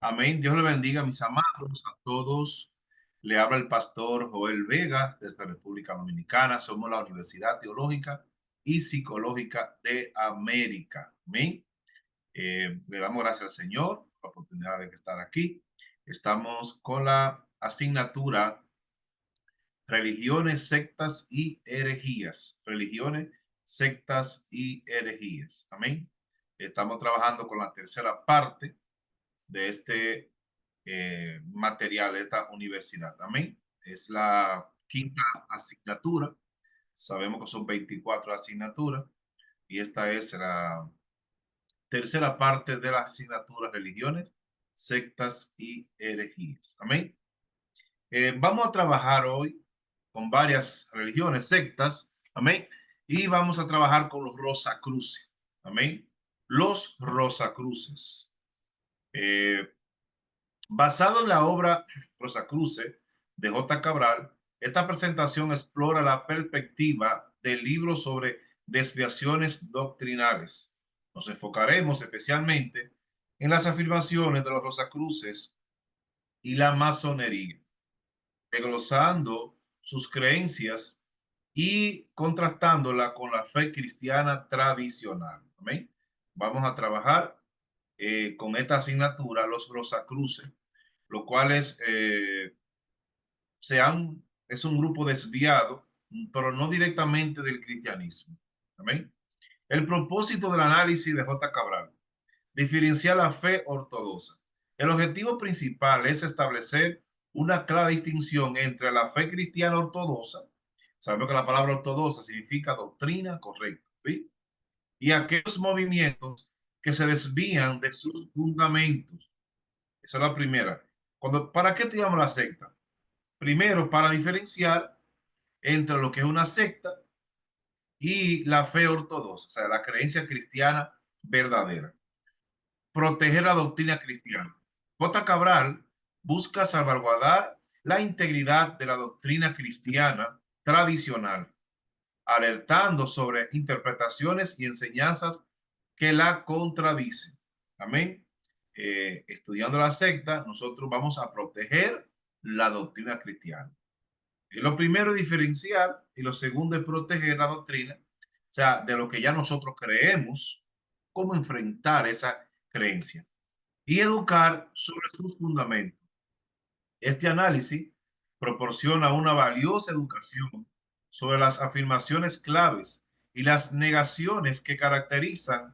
Amén. Dios le bendiga, mis amados, a todos. Le habla el pastor Joel Vega desde República Dominicana. Somos la Universidad Teológica y Psicológica de América. Amén. Le damos gracias al Señor por la oportunidad de estar aquí. Estamos con la asignatura Religiones, sectas y herejías. Religiones, sectas y herejías. Amén. Estamos trabajando con la tercera parte de este material de esta universidad. Amén. Es la quinta asignatura. Sabemos que son 24 asignaturas y esta es la tercera parte de las asignaturas religiones, sectas y herejías. Amén. Vamos a trabajar hoy con varias religiones, sectas. Amén. Y vamos a trabajar con los Rosacruces. Amén. Los Rosacruces. Eh, Basado en la obra Rosacruce de J. Cabral, esta presentación explora la perspectiva del libro sobre desviaciones doctrinales. Nos enfocaremos especialmente en las afirmaciones de los Rosacruces y la masonería, desglosando sus creencias y contrastándola con la fe cristiana tradicional. ¿Amén? Vamos a trabajar con esta asignatura, los Rosacruces, los cuales es un grupo desviado, pero no directamente del cristianismo. Amén. El propósito del análisis de J. Cabral, diferenciar la fe ortodoxa. El objetivo principal es establecer una clara distinción entre la fe cristiana ortodoxa, sabemos que la palabra ortodoxa significa doctrina correcta, ¿sí? Y aquellos movimientos que se desvían de sus fundamentos. Esa es la primera. ¿Para qué estudiamos la secta? Primero, para diferenciar entre lo que es una secta y la fe ortodoxa, o sea, la creencia cristiana verdadera. Proteger la doctrina cristiana. J. Cabral busca salvaguardar la integridad de la doctrina cristiana tradicional, alertando sobre interpretaciones y enseñanzas que la contradicen. Amén. Estudiando la secta, nosotros vamos a proteger la doctrina cristiana. Y lo primero es diferenciar y lo segundo es proteger la doctrina, o sea, de lo que ya nosotros creemos, cómo enfrentar esa creencia y educar sobre sus fundamentos. Este análisis proporciona una valiosa educación sobre las afirmaciones claves y las negaciones que caracterizan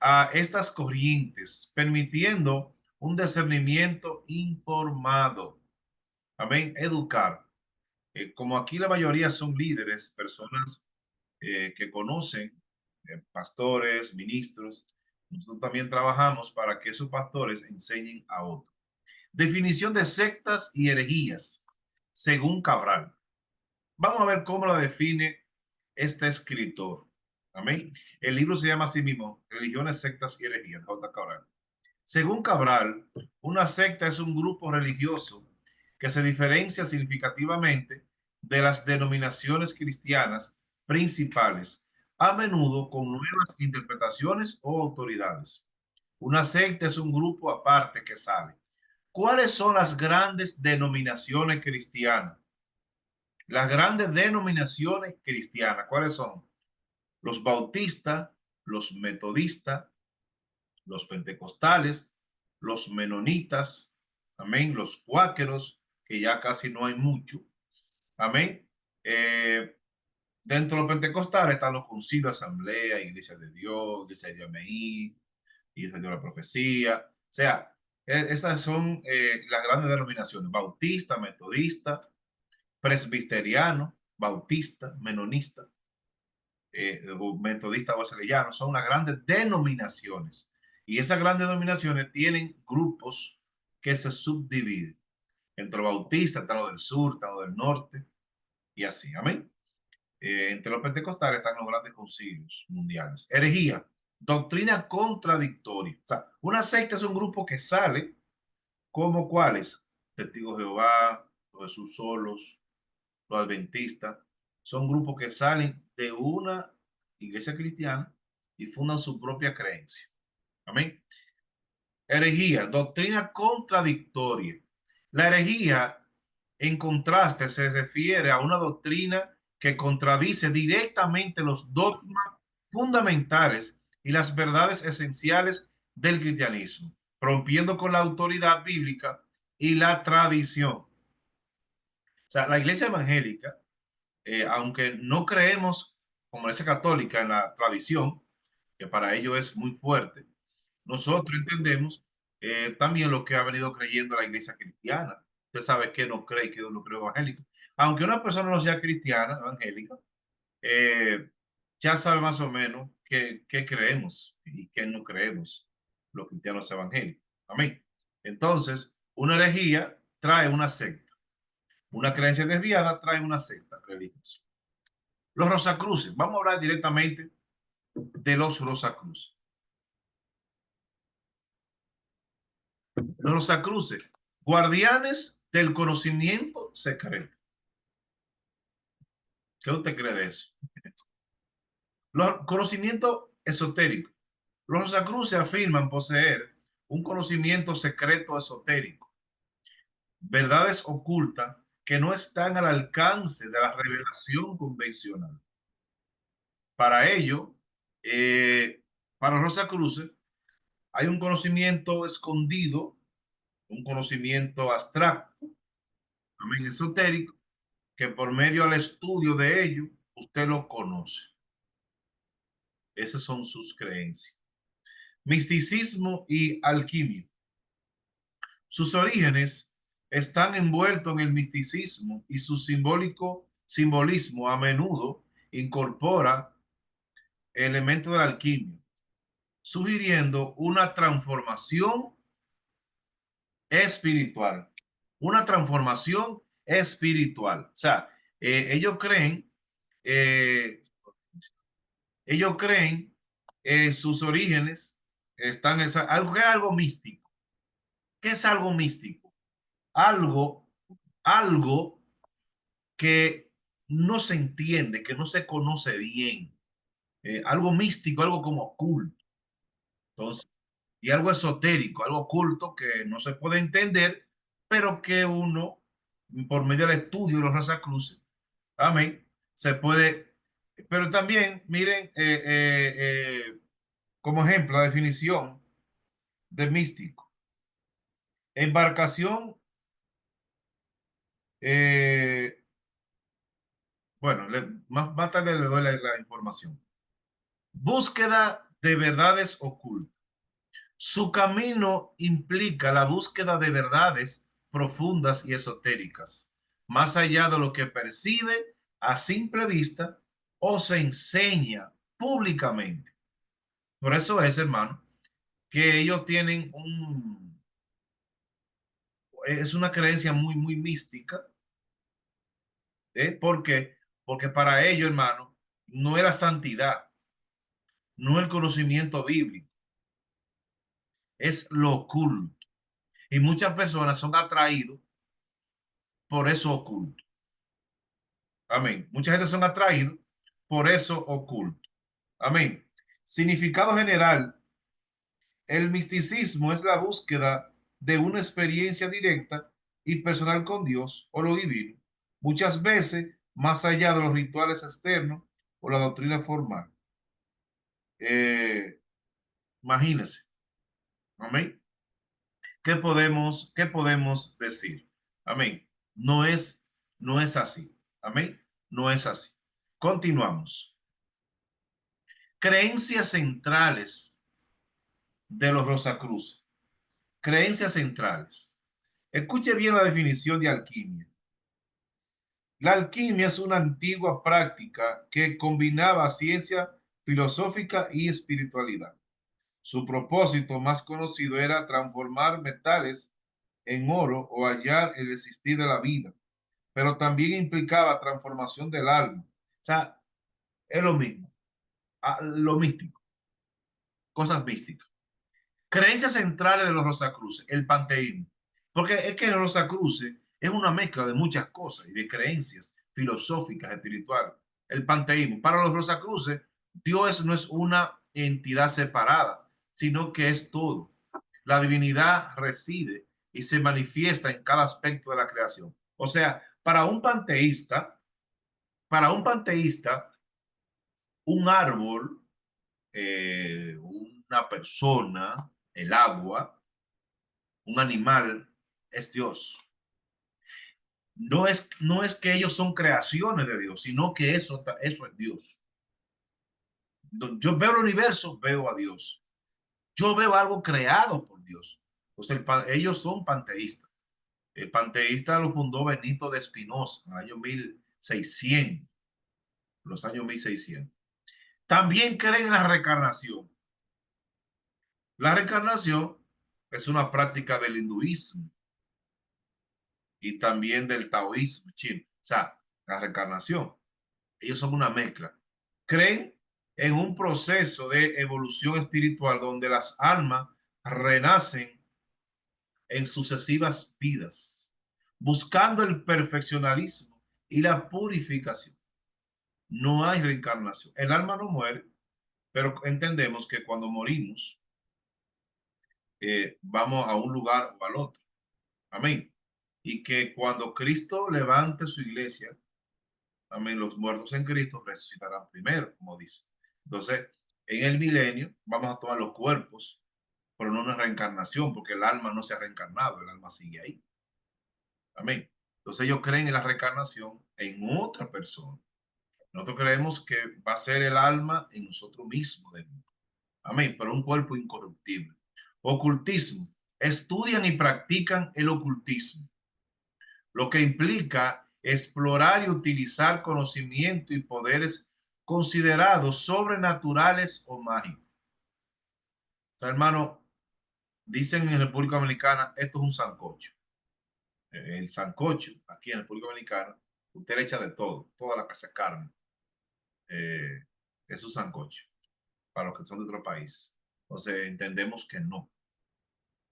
a estas corrientes, permitiendo un discernimiento informado. Amén. Educar. Como aquí la mayoría son líderes, personas que conocen, pastores, ministros, nosotros también trabajamos para que esos pastores enseñen a otros. Definición de sectas y herejías, según Cabral. Vamos a ver cómo la define este escritor. Amén. El libro se llama así mismo, Religiones, sectas y herejías, J. Cabral. Según Cabral, una secta es un grupo religioso que se diferencia significativamente de las denominaciones cristianas principales, a menudo con nuevas interpretaciones o autoridades. Una secta es un grupo aparte que sale. ¿Cuáles son las grandes denominaciones cristianas? Las grandes denominaciones cristianas, ¿cuáles son? Los bautistas, los metodistas, los pentecostales, los menonitas, amén, los cuáqueros, que ya casi no hay mucho, amén. Dentro de los pentecostales están los concilios, asamblea, iglesia de Dios, iglesia de Yameí, iglesia de la profecía, o sea, esas son las grandes denominaciones, bautista, metodista, presbiteriano, bautista, menonista, metodista wesleyano, son las grandes denominaciones. Y esas grandes denominaciones tienen grupos que se subdividen. Entre los bautistas están los del sur, están los del norte, y así, amén. Entre los pentecostales están los grandes concilios mundiales. Herejía, doctrina contradictoria. O sea, una secta es un grupo que sale como cuáles, testigos de Jehová, los Jesús solos, los adventistas, son grupos que salen de una iglesia cristiana y fundan su propia creencia. Amén. Herejía, doctrina contradictoria. La herejía, en contraste, se refiere a una doctrina que contradice directamente los dogmas fundamentales y las verdades esenciales del cristianismo, rompiendo con la autoridad bíblica y la tradición. O sea, la iglesia evangélica, aunque no creemos como la iglesia católica en la tradición, que para ello es muy fuerte, nosotros entendemos también lo que ha venido creyendo la iglesia cristiana. Usted sabe que no cree y que no cree evangélico. Aunque una persona no sea cristiana, evangélica, eh, ya sabe más o menos qué creemos y qué no creemos los cristianos evangélicos. Amén. Entonces, una herejía trae una secta. Una creencia desviada trae una secta religiosa. Los Rosacruces. Vamos a hablar directamente de los Rosacruces. Los Rosacruces, guardianes del conocimiento secreto. ¿Qué usted cree de eso? Los conocimientos esotéricos. Los Rosacruces afirman poseer un conocimiento secreto esotérico, verdades ocultas que no están al alcance de la revelación convencional. Para ello, eh, para los Rosacruces, hay un conocimiento escondido, un conocimiento abstracto, también esotérico, que por medio del estudio de ello, usted lo conoce. Esas son sus creencias. Misticismo y alquimia. Sus orígenes están envueltos en el misticismo y su simbolismo a menudo incorpora elementos de la alquimia, sugiriendo una transformación espiritual. Una transformación espiritual. O sea, ellos creen, eh, ellos creen sus orígenes están en algo que es algo místico. ¿Qué es algo místico? Algo, algo que no se entiende, que no se conoce bien. Algo místico, algo como oculto. Entonces, y algo esotérico, algo oculto que no se puede entender, pero que uno, por medio del estudio de los Rosacruces, amén, se puede. Pero también, miren, como ejemplo, la definición de místico. Embarcación, eh, bueno, más tarde le doy la información. Búsqueda de verdades ocultas. Su camino implica la búsqueda de verdades profundas y esotéricas, más allá de lo que percibe a simple vista o se enseña públicamente. Por eso es, hermano, que ellos tienen es una creencia muy mística. ¿Por qué? Porque para ellos, hermano, no es la santidad, no el conocimiento bíblico, es lo oculto. Y muchas personas son atraídos por eso oculto. Amén. Mucha gente son atraídos por eso oculto. Amén. Significado general. El misticismo es la búsqueda de una experiencia directa y personal con Dios o lo divino, muchas veces más allá de los rituales externos o la doctrina formal. Eh, Imagínense. Amén. ¿Qué podemos decir? Amén. No es así. Amén. No es así. Continuamos. Creencias centrales de los Rosacruz. Creencias centrales. Escuche bien la definición de alquimia. La alquimia es una antigua práctica que combinaba ciencia filosófica y espiritualidad. Su propósito más conocido era transformar metales en oro o hallar el existir de la vida, pero también implicaba transformación del alma. O sea, es lo mismo, lo místico, cosas místicas. Creencias centrales de los Rosacruces, el panteísmo. Porque es que los Rosacruces es una mezcla de muchas cosas y de creencias filosóficas, espirituales. El panteísmo. Para los Rosacruces, Dios no es una entidad separada, sino que es todo. La divinidad reside y se manifiesta en cada aspecto de la creación. O sea, para un panteísta, un árbol, una persona, el agua, un animal, es Dios. No es que ellos son creaciones de Dios, sino que eso es Dios. Yo veo el universo, veo a Dios. Yo veo algo creado por Dios. Entonces, ellos son panteístas. El panteísta lo fundó Benito de Espinosa en el año 1600, los años 1600. También creen en la reencarnación. La reencarnación es una práctica del hinduismo y también del taoísmo chino. O sea, la reencarnación. Ellos son una mezcla. Creen en un proceso de evolución espiritual donde las almas renacen en sucesivas vidas, buscando el perfeccionalismo y la purificación. No hay reencarnación. El alma no muere, pero entendemos que cuando morimos, vamos a un lugar o al otro. Amén. Y que cuando Cristo levante su iglesia, amén, los muertos en Cristo resucitarán primero, como dice. Entonces, en el milenio vamos a tomar los cuerpos, pero no una reencarnación, porque el alma no se ha reencarnado, el alma sigue ahí. Amén. Entonces ellos creen en la reencarnación en otra persona. Nosotros creemos que va a ser el alma en nosotros mismos. Amén. Pero un cuerpo incorruptible. Ocultismo. Estudian y practican el ocultismo, lo que implica explorar y utilizar conocimiento y poderes considerados sobrenaturales o mágicos. O sea, hermano, dicen en República Dominicana, esto es un sancocho. El sancocho, aquí en República Dominicana, usted le echa de todo, toda la casa de carne. eh, es un sancocho, para los que son de otros países. Entonces, entendemos que no.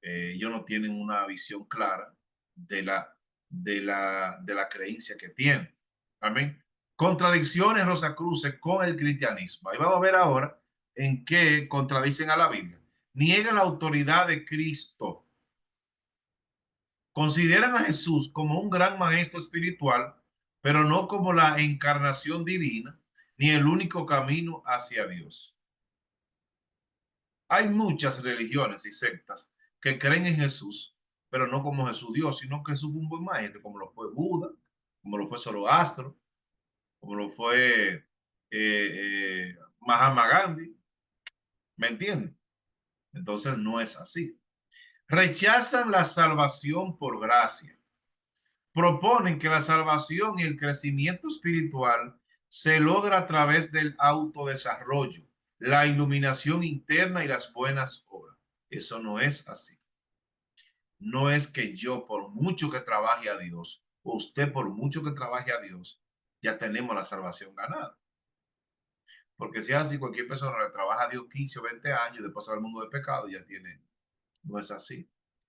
Ellos no tienen una visión clara de la creencia que tienen. Amén. Contradicciones, Rosacruces, con el cristianismo. Ahí vamos a ver ahora en qué contradicen a la Biblia. Niegan la autoridad de Cristo. Consideran a Jesús como un gran maestro espiritual, pero no como la encarnación divina, ni el único camino hacia Dios. Hay muchas religiones y sectas que creen en Jesús, pero no como Jesús Dios, sino que Jesús fue un buen maestro, como lo fue Buda, como lo fue Zoroastro, como lo fue Mahatma Gandhi. ¿Me entienden? Entonces no es así. Rechazan la salvación por gracia. Proponen que la salvación y el crecimiento espiritual se logra a través del autodesarrollo, la iluminación interna y las buenas obras. Eso no es así. No es que yo, por mucho que trabaje a Dios, o usted, por mucho que trabaje a Dios, ya tenemos la salvación ganada. Porque si es así, cualquier persona le trabaja a Dios 15 o 20 años y después al mundo de pecado, ya tiene. No es así.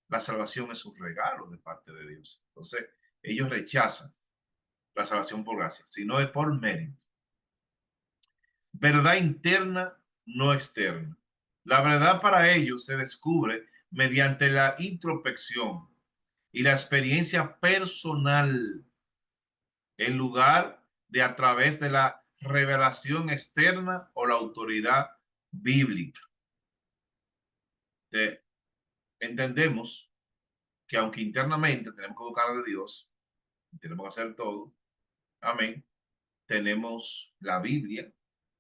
La salvación es un regalo de parte de Dios. Entonces, ellos rechazan la salvación por gracia, sino es por mérito. Verdad interna, no externa. La verdad para ellos se descubre mediante la introspección y la experiencia personal, en lugar de a través de la revelación externa o la autoridad bíblica. Entendemos que aunque internamente tenemos que buscar de Dios, tenemos que hacer todo, amén, tenemos la Biblia,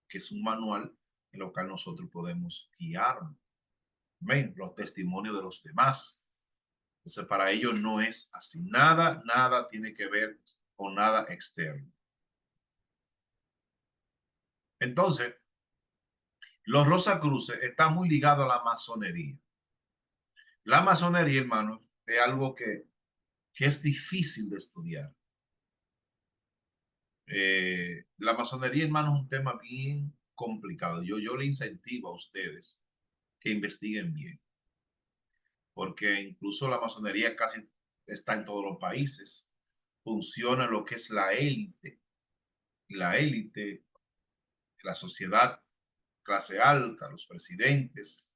que es un manual en lo cual nosotros podemos guiarnos, amén, los testimonios de los demás. Entonces, para ellos no es así. Nada, nada tiene que ver con nada externo. Entonces, los Rosacruces están muy ligados a la masonería. La masonería, hermano, es algo que es difícil de estudiar. La masonería, hermano, es un tema bien complicado. Yo le incentivo a ustedes que investiguen bien, porque incluso la masonería casi está en todos los países. Funciona lo que es la élite, la sociedad clase alta, los presidentes.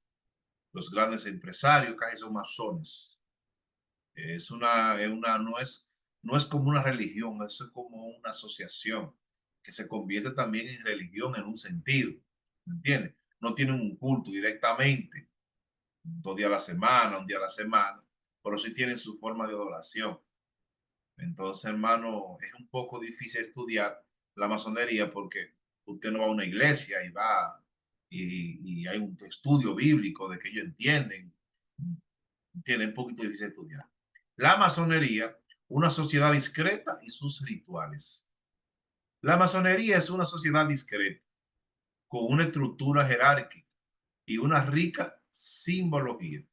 Los grandes empresarios casi son masones. No es como una religión, es como una asociación que se convierte también en religión en un sentido, ¿me entiendes? No tienen un culto directamente, 2 días a la semana, un día a la semana, pero sí tienen su forma de adoración. Entonces, hermano, es un poco difícil estudiar la masonería porque usted no va a una iglesia y va y hay un estudio bíblico de que ellos entienden. Tiene un poquito difícil estudiar. La masonería, una sociedad discreta y sus rituales. La masonería es una sociedad discreta, con una estructura jerárquica y una rica simbología.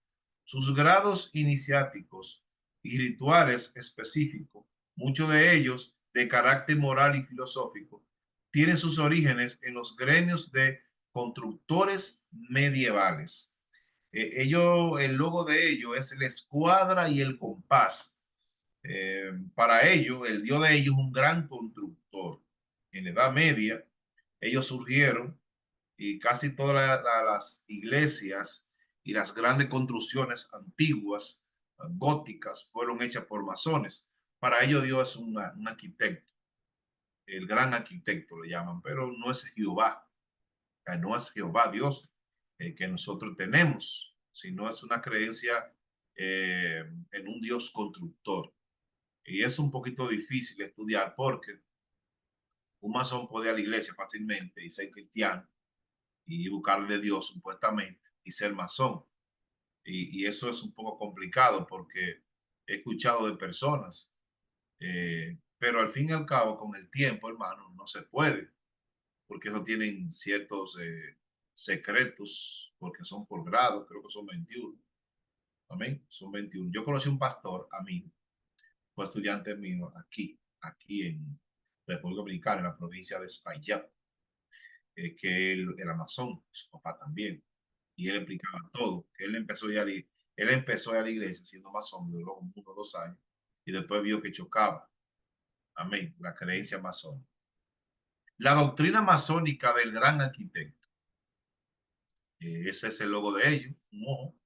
Sus grados iniciáticos y rituales específicos, muchos de ellos de carácter moral y filosófico, tienen sus orígenes en los gremios de constructores medievales. El logo de ellos es la escuadra y el compás. Para ello, el dios de ellos es un gran constructor. En la Edad Media, ellos surgieron y casi todas las iglesias y las grandes construcciones antiguas, góticas, fueron hechas por masones. Para ello Dios es un arquitecto, el gran arquitecto le llaman, pero no es Jehová, no es Jehová Dios que nosotros tenemos, sino es una creencia en un Dios constructor. Y es un poquito difícil estudiar porque un masón puede ir a la iglesia fácilmente y ser cristiano y buscarle a Dios supuestamente y ser masón. Y eso es un poco complicado porque he escuchado de personas, pero al fin y al cabo, con el tiempo, hermano, no se puede, porque eso tienen ciertos secretos, porque son por grado, creo que son 21. Amén, son 21. Yo conocí un pastor, a mí, fue estudiante mío aquí en República Dominicana, en la provincia de Espaillat, que él era masón, su papá también, y él explicaba todo, que él empezó a ir a la iglesia siendo masón, duró como 1 o 2 años, y después vio que chocaba, amén, la creencia masón. La doctrina masónica del gran arquitecto, ese es el logo de ellos, un ojo,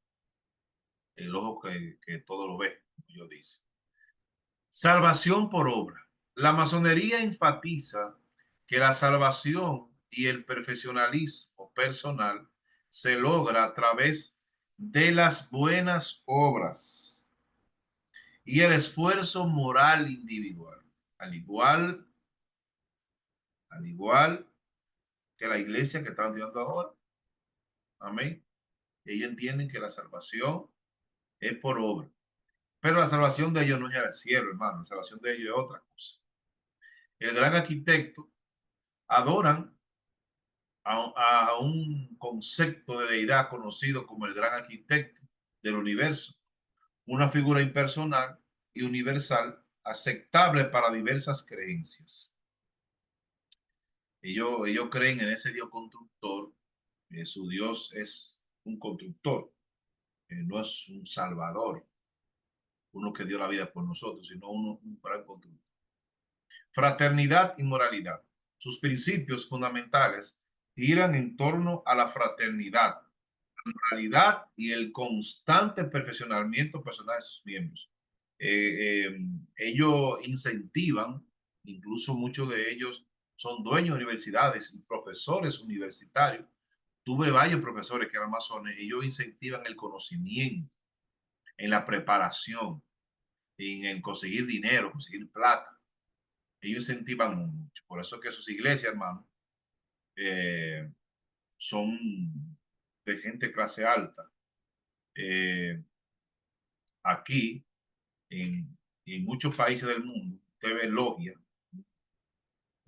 el ojo que todo lo ve, como yo dice. Salvación por obra. La masonería enfatiza que la salvación y el perfeccionalismo personal se logra a través de las buenas obras y el esfuerzo moral individual. Al igual, al igual que la iglesia que estamos viendo ahora. Amén. Ellos entienden que la salvación es por obra. Pero la salvación de ellos no es al cielo, hermano. La salvación de ellos es otra cosa. El gran arquitecto adoran a un concepto de deidad conocido como el gran arquitecto del universo, una figura impersonal y universal aceptable para diversas creencias. Ellos creen en ese Dios constructor, su Dios es un constructor, no es un salvador, uno que dio la vida por nosotros, sino un gran constructor. Fraternidad y moralidad. Sus principios fundamentales giran en torno a la fraternidad, calidad y el constante perfeccionamiento personal de sus miembros. Ellos incentivan, incluso muchos de ellos son dueños de universidades y profesores universitarios. Tuve varios profesores que eran masones, ellos incentivan el conocimiento, en la preparación, en el conseguir dinero, conseguir plata. Ellos incentivan mucho. Por eso que sus iglesias, hermano, eh, son de gente clase alta. Eh, Aquí en muchos países del mundo, usted ve logia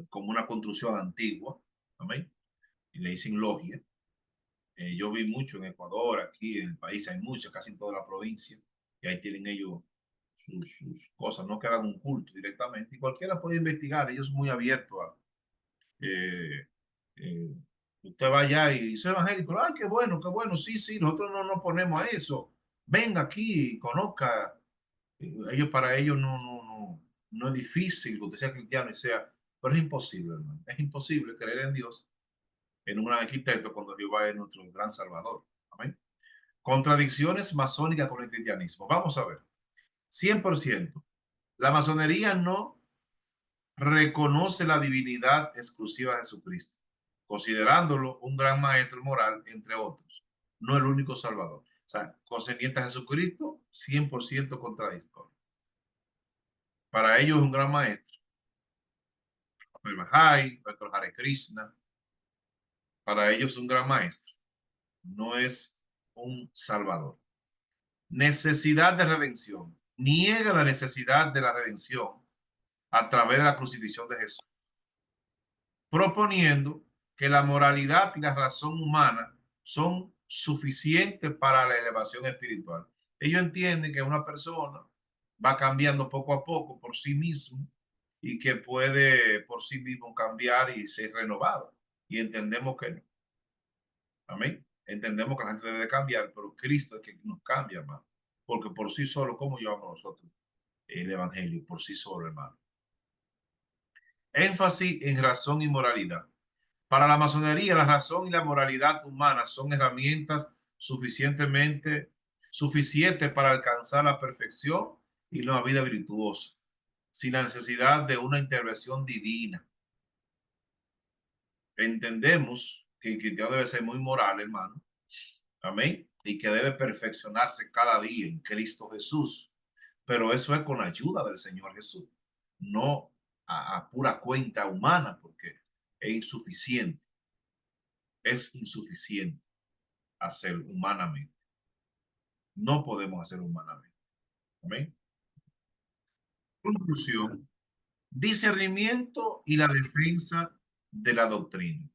como una construcción antigua, ¿amén? Y le dicen logia. Yo vi mucho en Ecuador, aquí en el país hay muchas, casi en toda la provincia, y ahí tienen ellos sus cosas, no quedan un culto directamente, y cualquiera puede investigar, ellos son muy abiertos a... Eh, eh, usted va allá y dice evangélico, ay, qué bueno, sí, sí, nosotros no nos ponemos a eso, venga aquí, conozca. Para ellos no es difícil que usted sea cristiano y sea, pero es imposible, hermano. Es imposible creer en Dios, en un gran arquitecto, cuando Jehová es nuestro gran salvador. Amén. Contradicciones masónicas con el cristianismo. Vamos a ver. 100%. La masonería no reconoce la divinidad exclusiva de Jesucristo, considerándolo un gran maestro moral, entre otros, no el único salvador. O sea, concerniente a Jesucristo, 100% contradictorio. Para ellos es un gran maestro. El Mahai, nuestro Hare Krishna, para ellos es un gran maestro, no es un salvador. Necesidad de redención. Niega la necesidad de la redención a través de la crucifixión de Jesús, proponiendo que la moralidad y la razón humana son suficientes para la elevación espiritual. Ellos entienden que una persona va cambiando poco a poco por sí mismo y que puede por sí mismo cambiar y ser renovado. Y entendemos que no. Amén. Entendemos que la gente debe cambiar, pero Cristo es que nos cambia, hermano. Porque por sí solo, ¿cómo llevamos nosotros el Evangelio? Por sí solo, hermano. Énfasis en razón y moralidad. Para la masonería, la razón y la moralidad humana son herramientas suficientes para alcanzar la perfección y una vida virtuosa, sin la necesidad de una intervención divina. Entendemos que el cristiano debe ser muy moral, hermano. Amén. Y que debe perfeccionarse cada día en Cristo Jesús. Pero eso es con la ayuda del Señor Jesús, no a pura cuenta humana, porque es insuficiente. Es insuficiente hacer humanamente. No podemos hacer humanamente. Amén. Conclusión. Discernimiento y la defensa de la doctrina.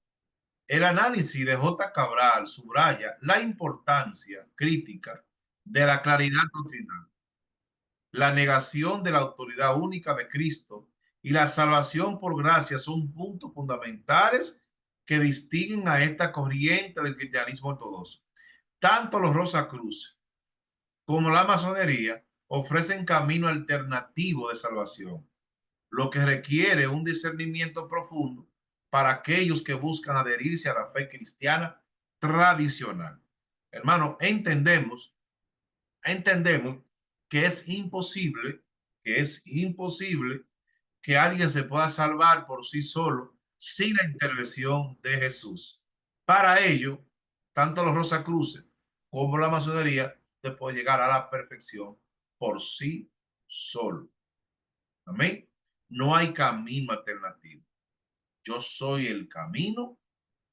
El análisis de J. Cabral subraya la importancia crítica de la claridad doctrinal, la negación de la autoridad única de Cristo y la salvación por gracia son puntos fundamentales que distinguen a esta corriente del cristianismo ortodoxo. Tanto los Rosacruz como la masonería ofrecen camino alternativo de salvación, lo que requiere un discernimiento profundo para aquellos que buscan adherirse a la fe cristiana tradicional. Hermano, entendemos que es imposible que alguien se pueda salvar por sí solo sin la intervención de Jesús. Para ello, tanto los Rosacruces como la masonería te puede llegar a la perfección por sí solo. Amén. No hay camino alternativo. Yo soy el camino,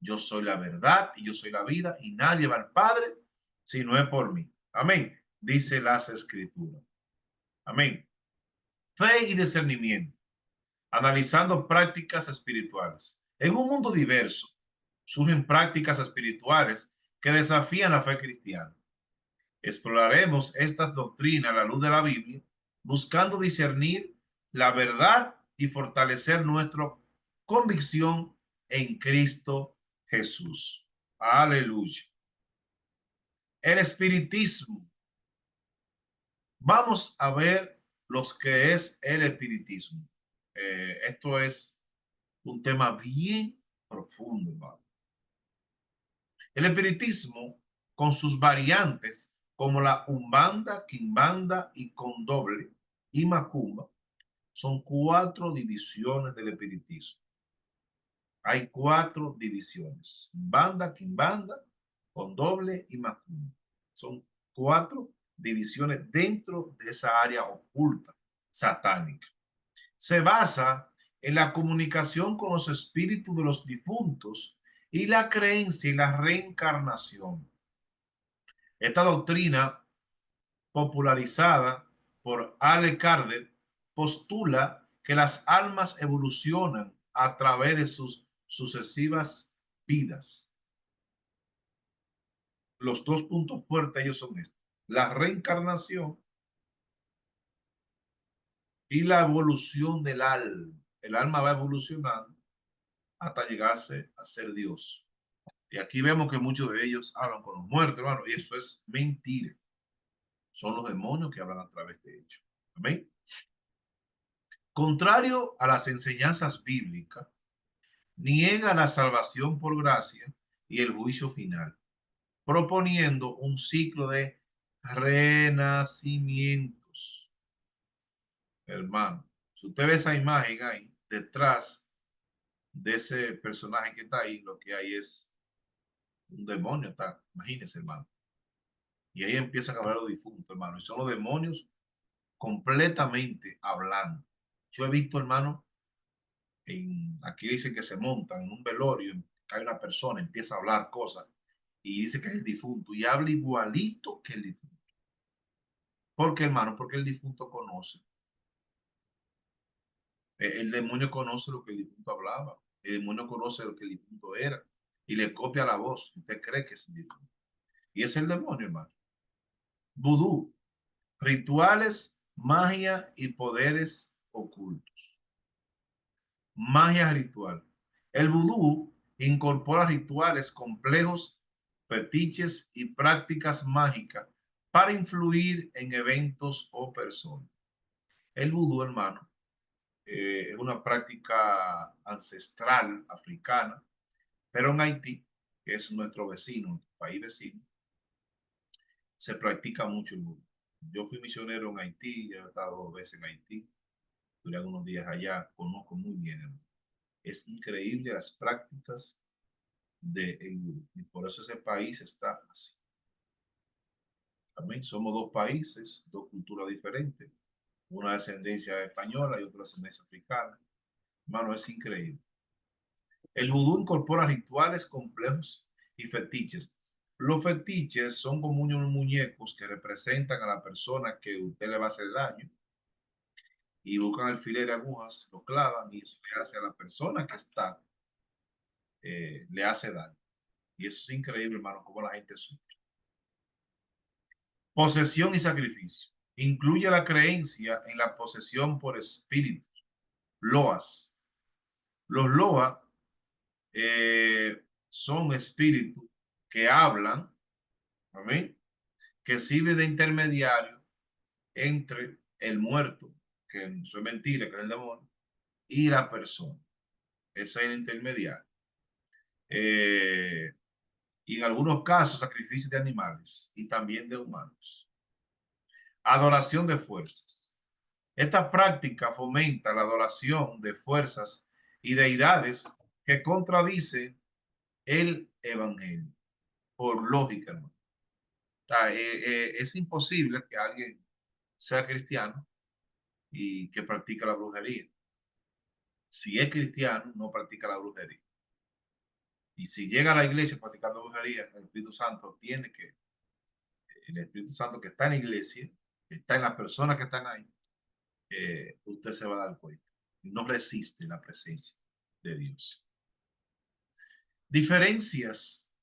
yo soy la verdad y yo soy la vida y nadie va al Padre si no es por mí. Amén. Dice las escrituras. Amén. Fe y discernimiento, analizando prácticas espirituales. En un mundo diverso, surgen prácticas espirituales que desafían la fe cristiana. Exploraremos estas doctrinas a la luz de la Biblia, buscando discernir la verdad y fortalecer nuestra convicción en Cristo Jesús. Aleluya. El espiritismo. Vamos a ver los que es el espiritismo. Esto es un tema bien profundo, hermano. El espiritismo, con sus variantes como la umbanda, quimbanda y condoble y macumba, son cuatro divisiones del espiritismo. Hay cuatro divisiones: banda, quimbanda, condoble y macumba. Son cuatro divisiones dentro de esa área oculta satánica. Se basa en la comunicación con los espíritus de los difuntos y la creencia en la reencarnación. Esta doctrina, popularizada por Ale Kardec, postula que las almas evolucionan a través de sus sucesivas vidas. Los dos puntos fuertes ellos son estos: la reencarnación y la evolución del alma. El alma va evolucionando hasta llegarse a ser Dios. Y aquí vemos que muchos de ellos hablan con los muertos, hermano, y eso es mentira. Son los demonios que hablan a través de ellos. Amén. Contrario a las enseñanzas bíblicas, niega la salvación por gracia y el juicio final. proponiendo un ciclo de renacimientos. Hermano, si usted ve esa imagen ahí, detrás de ese personaje que está ahí, lo que hay es un demonio, está, imagínese, hermano. Y ahí empiezan a hablar los difuntos, hermano. Y son los demonios completamente hablando. Yo he visto, hermano, aquí dicen que se montan en un velorio, cae una persona, empieza a hablar cosas y dice que es el difunto y habla igualito que el difunto. ¿Por qué, hermano? Porque el difunto conoce. El demonio conoce lo que el difunto hablaba. El demonio conoce lo que el difunto era y le copia la voz. Usted cree que es el difunto. Y es el demonio, hermano. Vudú, rituales, magia y poderes ocultos. Magia ritual. El vudú incorpora rituales complejos, fetiches y prácticas mágicas para influir en eventos o personas. El vudú, hermano, es una práctica ancestral africana, pero en Haití, que es nuestro vecino, nuestro país vecino, se practica mucho el vudú. Yo fui misionero en Haití, he estado 2 veces en Haití, duré algunos días allá, conozco muy bien, hermano. Es increíble las prácticas del vudú y por eso ese país está así. También somos 2 países, 2 culturas diferentes, una descendencia española y otra descendencia africana. Hermano, es increíble. El vudú incorpora rituales complejos y fetiches. Los fetiches son como unos muñecos que representan a la persona que usted le va a hacer daño y buscan alfileres, agujas, lo clavan y eso le hace a la persona que está, le hace daño. Y eso es increíble, hermano, cómo la gente sufre. Posesión y sacrificio. Incluye la creencia en la posesión por espíritus, loas. Los loas son espíritus que hablan, ¿amén? Que sirven de intermediario entre el muerto, que eso es mentira, que es el demonio, y la persona. Ese es el intermediario. Eh, y en algunos casos, sacrificios de animales y también de humanos. Adoración de fuerzas. Esta práctica fomenta la adoración de fuerzas y deidades que contradicen el evangelio, por lógica, hermano. O sea, es imposible que alguien sea cristiano y que practica la brujería. Si es cristiano, no practica la brujería. Y si llega a la iglesia practicando brujería, el Espíritu Santo tiene que, el Espíritu Santo que está en la iglesia, que está en las personas que están ahí, usted se va a dar cuenta. No resiste la presencia de Dios. Diferencias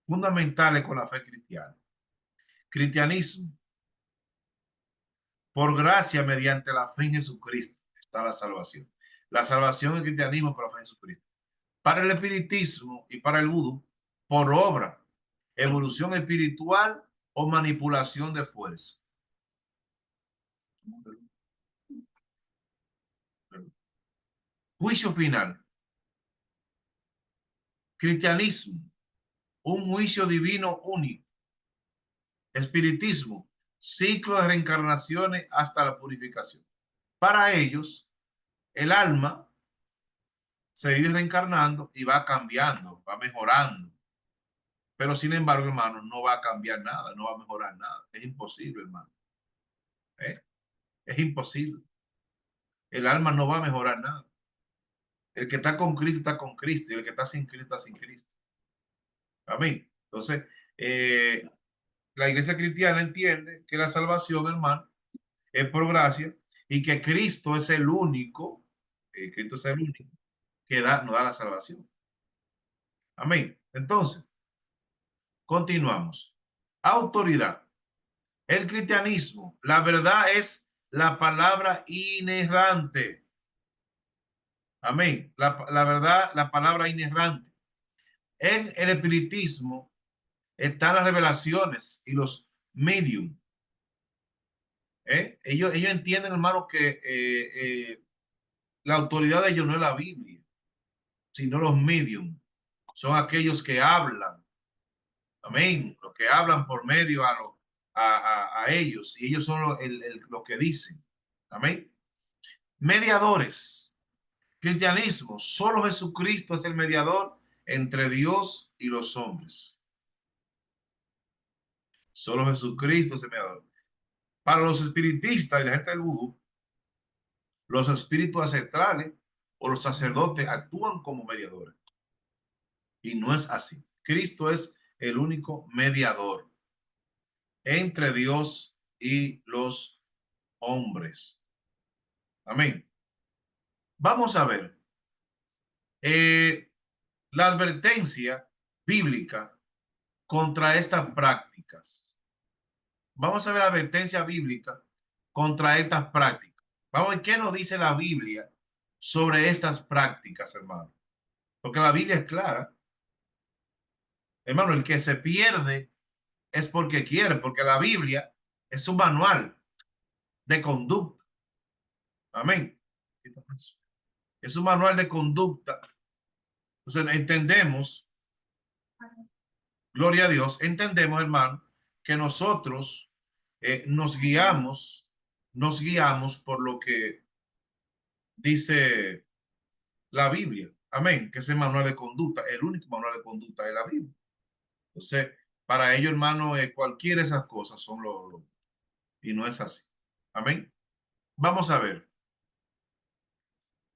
fundamentales con la fe cristiana. Cristianismo. Por gracia, mediante la fe en Jesucristo, está la salvación. La salvación del cristianismo por la fe en Jesucristo. Para el espiritismo y para el vudú, por obra, evolución espiritual o manipulación de fuerza. Juicio final. Cristianismo, un juicio divino único. Espiritismo, ciclo de reencarnaciones hasta la purificación. Para ellos, el alma se vive reencarnando y va cambiando, va mejorando. Pero sin embargo, hermano, no va a cambiar nada, no va a mejorar nada. Es imposible, hermano. ¿Eh? Es imposible. El alma no va a mejorar nada. El que está con Cristo está con Cristo y el que está sin Cristo está sin Cristo. Amén. Entonces, eh, la iglesia cristiana entiende que la salvación, hermano, es por gracia y que Cristo es el único, Cristo es el único que nos da la salvación. Amén. Entonces, continuamos. Autoridad. El cristianismo, la verdad es la palabra inerrante. Amén. La verdad, la palabra inerrante. En el espiritismo están las revelaciones y los medium. Ellos entienden, hermano, que la autoridad de ellos no es la Biblia, sino los medium. Son aquellos que hablan. Amén. Los que hablan por medio a ellos, y ellos son lo que dicen. Amén. Mediadores. Cristianismo. Solo Jesucristo es el mediador entre Dios y los hombres. Solo Jesucristo es el mediador. Para los espiritistas y la gente del vudú, los espíritus ancestrales o los sacerdotes actúan como mediadores. Y no es así. Cristo es el único mediador entre Dios y los hombres. Amén. Vamos a ver la advertencia bíblica contra estas prácticas. Vamos a ver la advertencia bíblica contra estas prácticas. Vamos a ver qué nos dice la Biblia sobre estas prácticas, hermano. Porque la Biblia es clara. Hermano, el que se pierde es porque quiere, porque la Biblia es un manual de conducta. Amén. Es un manual de conducta. Entonces entendemos, gloria a Dios, entendemos, hermano, que nosotros nos guiamos por lo que dice la Biblia. Amén. Que ese manual de conducta, el único manual de conducta de la Biblia. Entonces, para ellos, hermano, cualquiera de esas cosas son y no es así. Amén. Vamos a ver.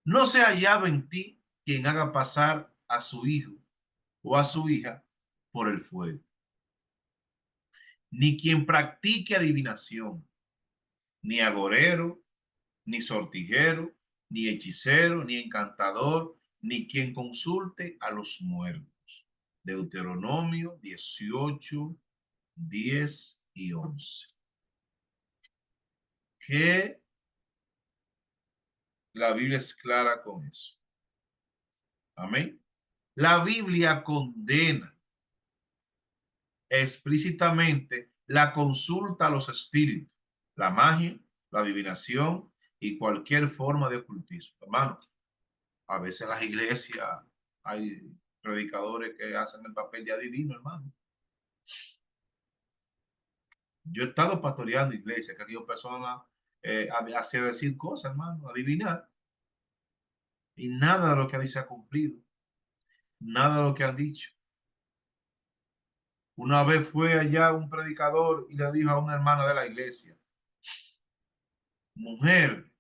No se ha hallado en ti quien haga pasar a su hijo o a su hija por el fuego, ni quien practique adivinación, ni agorero, ni sortijero, ni hechicero, ni encantador, ni quien consulte a los muertos. Deuteronomio 18, 10 y 11. Que la Biblia es clara con eso. Amén. La Biblia condena explícitamente la consulta a los espíritus, la magia, la adivinación y cualquier forma de ocultismo. Hermano, a veces en las iglesias hay predicadores que hacen el papel de adivino, hermano. Yo he estado pastoreando iglesias que aquellas personas hacían decir cosas, hermano, adivinar. Y nada de lo que han dicho se ha cumplido. Nada de lo que han dicho. Una vez fue allá un predicador y le dijo a una hermana de la iglesia, mujer,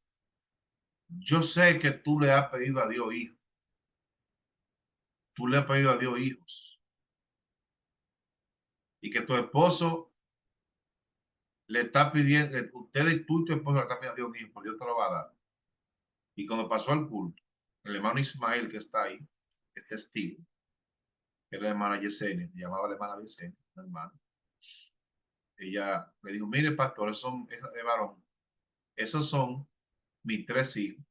yo sé que tú le has pedido a Dios hijos. Tú le has pedido a Dios hijos. Y que tu esposo le está pidiendo, ustedes, tú y tu esposo le están pidiendo a Dios un hijo, porque Dios te lo va a dar. Y cuando pasó al culto, el hermano Ismael que está ahí, es testigo, que es la hermana Yesenia, llamaba la hermana Yesenia, una hermana. Ella le dijo, mire pastor, es varón, esos son mis tres hijos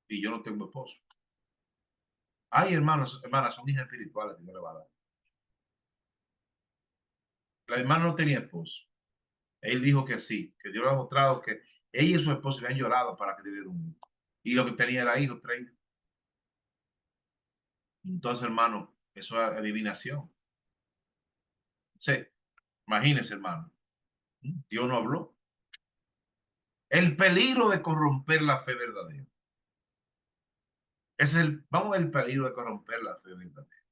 y yo no tengo esposo. Ay, hermanos, hermanas, son hijas espirituales que Dios le va a dar. La hermana no tenía esposo. Él dijo que sí, que Dios le ha mostrado que ella y su esposo le han llorado para que tuviera un hijo. Y lo que tenía era hijo, tres hijos. Entonces, hermano, eso es adivinación. Sí, imagínense, hermano. Dios no habló. El peligro de corromper la fe verdadera. Vamos al peligro de corromper la fe verdadera.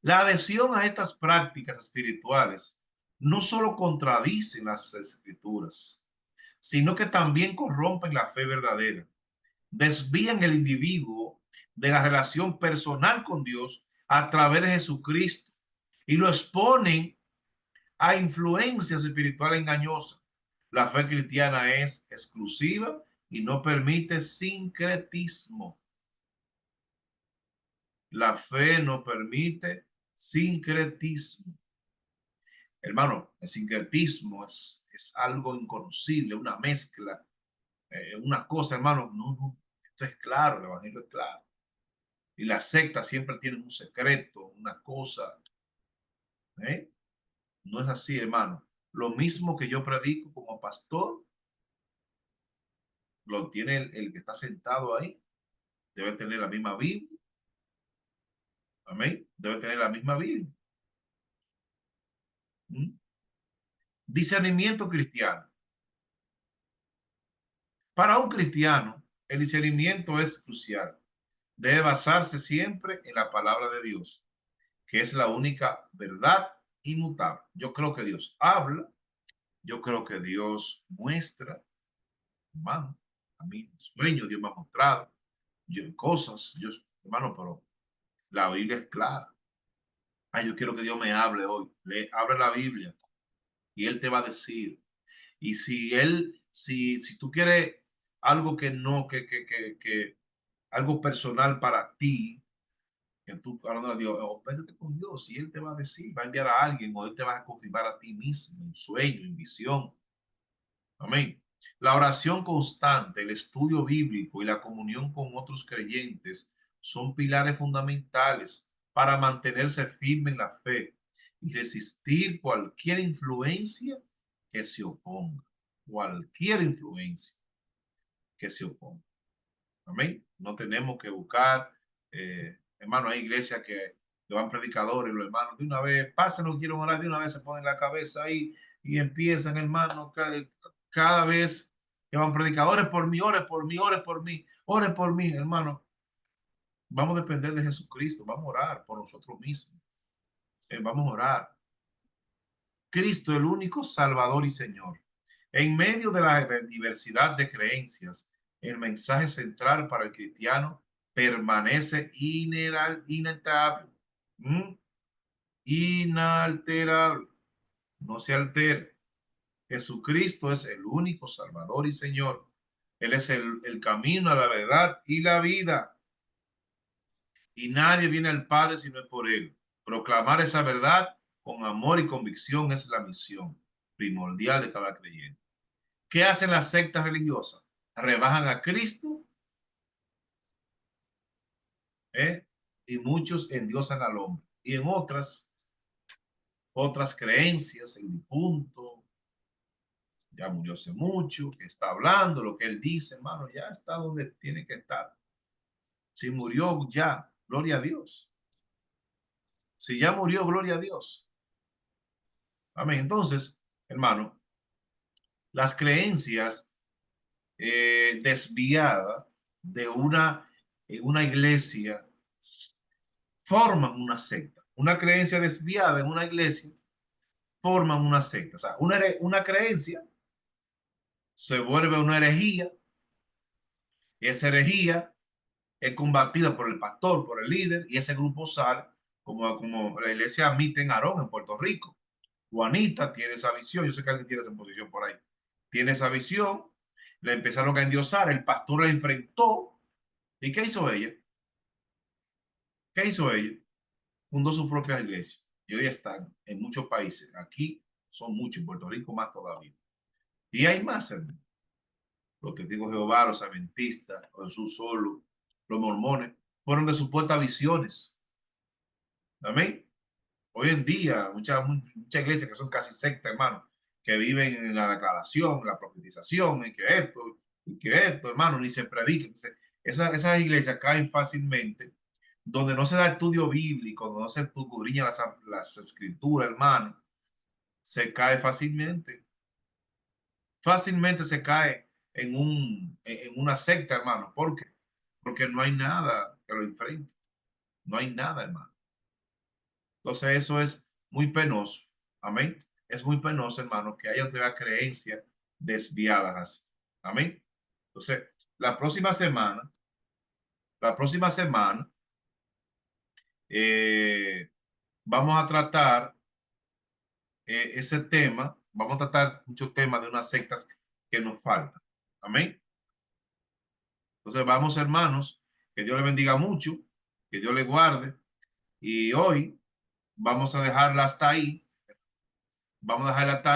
La adhesión a estas prácticas espirituales no solo contradicen las escrituras, sino que también corrompen la fe verdadera, desvían el individuo de la relación personal con Dios a través de Jesucristo y lo exponen a influencias espirituales engañosas. La fe cristiana es exclusiva y no permite sincretismo. La fe no permite sincretismo. Hermano, el sincretismo es algo inconocible, una mezcla, una cosa, hermano. No, no, esto es claro, el evangelio es claro. Y las sectas siempre tienen un secreto, una cosa. ¿Eh? No es así, hermano. Lo mismo que yo predico como pastor, lo tiene el que está sentado ahí. Debe tener la misma Biblia. Amén. Debe tener la misma Biblia. ¿Mm? Discernimiento cristiano. Para un cristiano, el discernimiento es crucial. Debe basarse siempre en la palabra de Dios, que es la única verdad inmutable. Yo creo que Dios habla, yo creo que Dios muestra, hermano, a mí sueños Dios me ha mostrado, yo en cosas, Dios, hermano, pero la Biblia es clara. Ay, yo quiero que Dios me hable hoy. Le abre la Biblia y Él te va a decir. Y si tú quieres algo que no, que algo personal para ti, que tú hablando de Dios, métete con Dios y Él te va a decir, va a enviar a alguien o Él te va a confirmar a ti mismo en sueño, en visión. Amén. La oración constante, el estudio bíblico y la comunión con otros creyentes son pilares fundamentales para mantenerse firme en la fe y resistir cualquier influencia que se oponga. Cualquier influencia que se oponga. Amén. No tenemos que buscar, hermano, hay iglesias que van predicadores, los hermanos, de una vez, pasen lo que quieren orar, de una vez se ponen la cabeza ahí y empiezan, hermano, cada vez que van predicadores por mí, ore por mí, ore por mí, ore por mí, hermano. Vamos a depender de Jesucristo, vamos a orar por nosotros mismos, vamos a orar. Cristo, el único Salvador y Señor. En medio de la diversidad de creencias, el mensaje central para el cristiano permanece inalterable. ¿Mm? Inalterable. No se altere. Jesucristo es el único Salvador y Señor. Él es el camino a la verdad y la vida. Y nadie viene al Padre si no es por Él. Proclamar esa verdad con amor y convicción es la misión primordial de cada creyente. ¿Qué hacen las sectas religiosas? Rebajan a Cristo, ¿eh? Y muchos endiosan al hombre. Y en otras creencias, el difunto ya murió hace mucho, que está hablando, lo que él dice, hermano, ya está donde tiene que estar. Si murió ya, gloria a Dios. Si ya murió, gloria a Dios. Amén. Entonces, hermano, las creencias desviadas de una iglesia forman una secta. Una creencia desviada en una iglesia forman una secta. O sea, una creencia se vuelve una herejía y esa herejía es combatida por el pastor, por el líder y ese grupo sale como la iglesia admite en Aarón, en Puerto Rico. Juanita tiene esa visión, yo sé que alguien tiene esa posición por ahí. Tiene esa visión, le empezaron a endiosar, el pastor la enfrentó. ¿Y qué hizo ella? ¿Qué hizo ella? Fundó su propia iglesia y hoy están en muchos países. Aquí son muchos, en Puerto Rico más todavía. Y hay más, hermano. Los testigos de Jehová, los adventistas, los Jesús solo, los mormones, fueron de supuestas visiones. Amén. Hoy en día, muchas iglesias que son casi sectas, hermano, que viven en la declaración, la profetización, y que esto, hermano, ni se predica. Esas iglesias caen fácilmente, donde no se da estudio bíblico, donde no se escudriña las escrituras, hermano, se cae fácilmente. Fácilmente se cae en una secta, hermano. ¿Por qué? Porque no hay nada que lo enfrente. No hay nada, hermano. Entonces eso es muy penoso. Amén. Es muy penoso, hermano, que haya otra creencia desviadas así. Amén. Entonces, la próxima semana, la próxima semana, eh, vamos a tratar ese tema, vamos a tratar muchos temas de unas sectas que nos faltan. Amén. Entonces, vamos, hermanos, que Dios le bendiga mucho, que Dios le guarde. Y hoy vamos a dejarla hasta ahí. Vamos a dejarla hasta ahí.